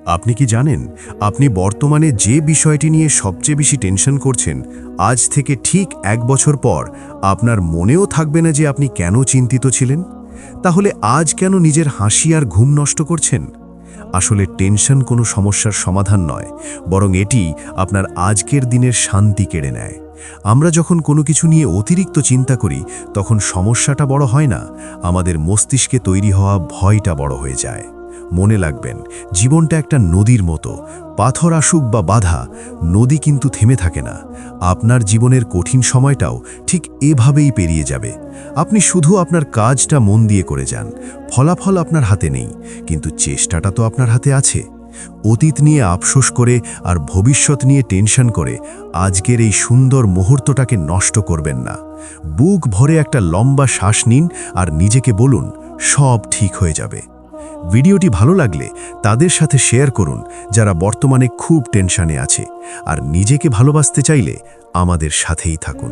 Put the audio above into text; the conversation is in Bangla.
আপনি কি জানেন আপনি বর্তমানে যে বিষয়টি নিয়ে সবচেয়ে বেশি টেনশন করছেন, আজ থেকে ঠিক 1 বছর পর আপনার মনেও থাকবে না যে আপনি কেন চিন্তিত ছিলেন? তাহলে আজ কেন নিজের হাসি আর ঘুম নষ্ট করছেন? আসলে টেনশন কোনো সমস্যার সমাধান নয়, বরং এটি আপনার আজকের দিনের শান্তি কেড়ে নেয়। আমরা যখন কোনো কিছু নিয়ে অতিরিক্ত চিন্তা করি, তখন সমস্যাটা বড় হয় না, আমাদের মস্তিষ্কে তৈরি হওয়া ভয়টা বড় হয়ে যায়। মনে রাখবেন, জীবনটা একটা নদীর মতো। পাথর আসুক বা বাধা, নদী কিন্তু থেমে থাকে না। আপনার জীবনের কঠিন সময়টাও ঠিক এভাবেই পেরিয়ে যাবে। আপনি শুধু আপনার কাজটা মন দিয়ে করে যান। ফলাফল আপনার হাতে নেই, কিন্তু চেষ্টাটা তো আপনার হাতে আছে। অতীত নিয়ে আফসোস করে আর ভবিষ্যৎ নিয়ে টেনশন করে আজকের এই সুন্দর মুহূর্তটাকে নষ্ট করবেন না। বুক ভরে একটা লম্বা শ্বাস নিন আর নিজেকে বলুন, সব ঠিক হয়ে যাবে। ভিডিওটি ভালো লাগলে তাদের সাথে শেয়ার করুন যারা বর্তমানে খুব টেনশনে আছে, আর নিজেকে ভালোবাসতে চাইলে আমাদের সাথেই থাকুন।